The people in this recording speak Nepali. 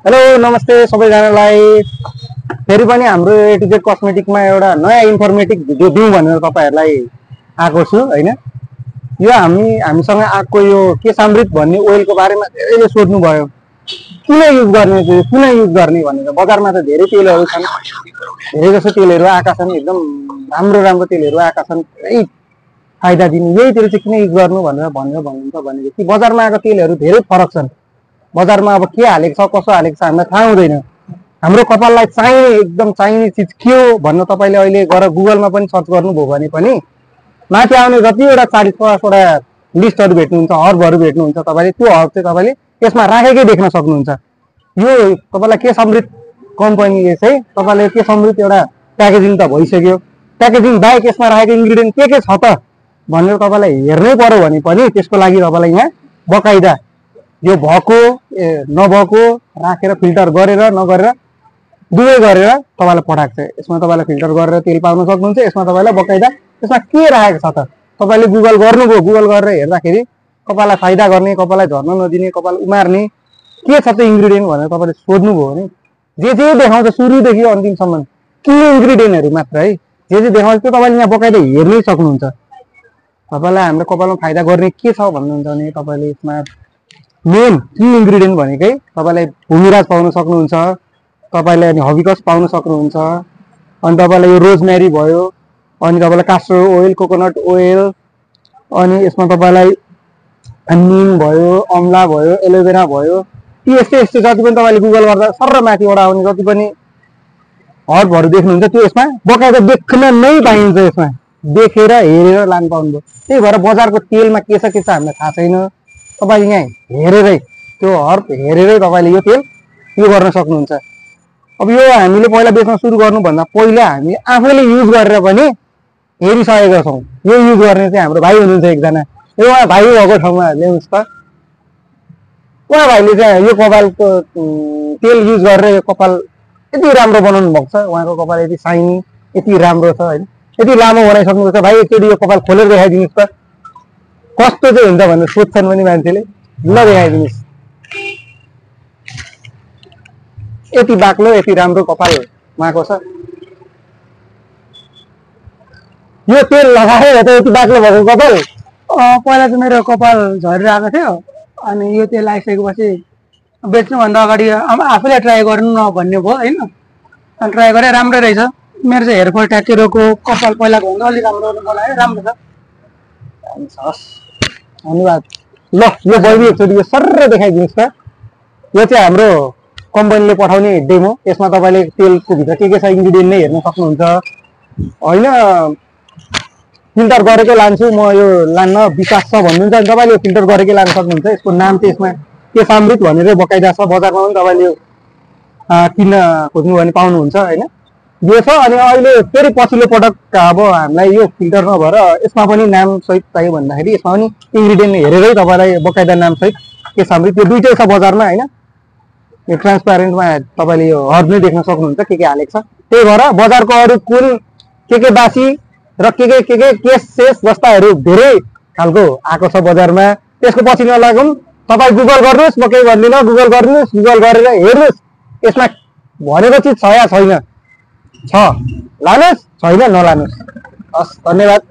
हेलो नमस्ते सबैजनालाई फेरि पनि हाम्रो ए टु जेड कस्मेटिकमा एउटा नयाँ इन्फर्मेटिभ भिडियो दिउँ भनेर तपाईहरुलाई आएको छु हैन। यो हामीसँग आएको यो केशामृत भन्ने ओइलको बारेमा धेरैले सोध्नु भयो, किन युज गर्ने किन युज गर्ने भनेर। बजारमा त धेरै तेलहरु छन्, धेरै जसो तेलहरु आएका छन्, एकदम राम्रो राम्रो तेलहरु आएका छन्, धेरै फाइदा दिने। यही तेल चाहिँ किन युज गर्नु भनेर भन्नुहुन्छ भनेदेखि बजारमा आएको तेलहरु धेरै फरक छन्। बजारमा अब के हालेको छ कसो हालेको छ हामीलाई थाहा हुँदैन। हाम्रो कपाललाई चाहिने एकदम चाहिने चीज के हो भन्न तपाईले अहिले गएर गुगलमा पनि सर्च गर्नुभयो भने पनि माथि आउने जतिवटा 40-50 वटा लिस्टहरु भेट्नुहुन्छ, हर्बहरु भेट्नुहुन्छ, तपाईले त्यो हर्ब चाहिँ तपाईले यसमा राखेकै देख्न सक्नुहुन्छ। यो तपाईलाई केशामृत कम्पनीले चाहिँ तपाईले केशामृत एउटा प्याकेजिङ त भइसक्यो, प्याकेजिङ बाहेक यसमा राखेको इन्ग्रेडिएन्ट के छ त भनेर तपाईलाई हेर्नै पर्यो भने पनि त्यसको लागि तपाईलाई यहाँ बकाइदा यो भएको नभएको राखेर फिल्टर गरेर नगरेर दुवै गरेर तपाईलाई पठाएको छ। यसमा तपाईलाई फिल्टर गरेर तेल पाउन सक्नुहुन्छ। यसमा तपाईलाई बकाइदा यसमा के राखेको छ त तपाईले गुगल गर्नुभयो, गुगल गरेर हेर्दाखेरि कपाललाई फाइदा गर्ने, कपाललाई झर्न नदिने, कपाल उमार्ने के छ त इन्ग्रेडिएन्ट भनेर तपाईले सोध्नुभयो भने जे देखाउँछ सुरुदेखि अन्तिमसम्म के इन्ग्रेडिएन्टहरु मात्र है, जे देखाउँछ त्यो तपाईले यहाँ बकाइदा हेर्नै सक्नुहुन्छ। तपाईलाई हाम्रो कपालमा फाइदा गर्ने के छ भन्नुहुन्छ भने तपाईले यसमा मेन की इन्ग्रेडिएन्ट भनेकै तपाईलाई भूमिराज पाउन सक्नुहुन्छ, तपाईले अनि हबिस्कस पाउन सक्नुहुन्छ, अनि तपाईलाई यो रोजमेरी भयो, अनि तपाईलाई कास्टर ओइल, कोकोनट ओइल, अनि यसमा तपाईलाई नीम भयो, अमला भयो, एलोभेरा भयो, ती यस्तै जति पनि तपाईले गुगल गर्दा सर्र माथिबाट आउने जति पनि हर्बहरु देख्नुहुन्छ त्यो यसमा बकाइदा देख्न नै पाइन्छ। यसमा देखेर हेरेर लान पाउनुभयो। त्यही भएर बजारको तेलमा के छ हामीलाई थाहा छैन। तपाईले यहाँ हेरेरै त्यो हर्ब हेरेरै तपाईले यो तेल यो गर्न सक्नुहुन्छ। अब यो हामीले पहिला बेच्न सुरु गर्नु भन्दा पहिला हामी आफैले युज गरेर पनि हेरिसकेका छौं। यो युज गर्ने चाहिँ हाम्रो भाइ हुनुहुन्छ एकजना, उहाँ भाइ भएको ठाउँमा ल्याउनुस् त। उहाँ भाइले चाहिँ यो कपालको तेल युज गरेर यो कपाल यति राम्रो बनाउनु भएको छ, उहाँको कपाल यति साइनी यति राम्रो छ हैन, यति लामो बनाइसक्नु छ। भाइ एकचोटि यो कपाल खोलेर देखाइदिनुस् त कस्तो चाहिँ हुन्छ भनेर सोध्छन् पनि मान्छेले। ल देखाइदिनुस्, यति बाक्लो यति राम्रो कपाल उहाँको छ। यो तेल लगाएर त यति बाक्लो भएको कपाल पहिला चाहिँ मेरो कपाल झरिरहेको थियो, अनि यो तेल आइसकेपछि बेच्नुभन्दा अगाडि आफैले ट्राई गर्नु न भन्ने भयो हैन। अनि ट्राई गरे राम्रो रहेछ। मेरो चाहिँ हेयरफल ट्याकेरको कपाल पहिलाको भन्दा अलि राम्रो बनायो, राम्रो छ। धन्यवाद। ल यो बहिनी एकचोटि यो सर्र देखाइदिनुस् त। यो चाहिँ हाम्रो कम्पनीले पठाउने डेमो। यसमा तपाईले तेलको भित्र के छ इन्ग्रेडिएन्ट नै हेर्न सक्नुहुन्छ हैन। फिल्टर गरेकै लान्छु म, यो लान्न विश्वास छ भन्नुहुन्छ भने तपाईले यो फिल्टर गरेकै लान सक्नुहुन्छ। यसको नाम चाहिँ यसमा केशामृत भनेर बकाइदा छ। बजारमा पनि तपाईले यो किन्न खोज्नु भने पाउनुहुन्छ हैन। यो छ। अनि अहिले फेरि पछिल्लो पटक अब हामीलाई यो फिल्टर नभएर यसमा पनि नाम सहित चाहियो भन्दाखेरि यसमा पनि इन्ग्रेडिएन्ट हेरेरै तपाईलाई बकाइदा नाम सहित केशामृत यो दुईटै छ बजारमा हैन। यो ट्रान्सप्यारेन्टमा तपाईले यो हर्ब नै देख्न सक्नुहुन्छ के हालेको छ। त्यही भएर बजारको अरु कुन के बासी र के केस सेस जस्ताहरु धेरै खालको आएको छ बजारमा। त्यसको पछि नलागौं, तपाई गुगल गर्नुस्, म केही भन्दिन, गुगल गर्नुस्, गुगल गरेर हेर्नुस् यसमा भनेको चीज छ या छैन, छ लानुस्, छैन नलानुस्। हस् धन्यवाद।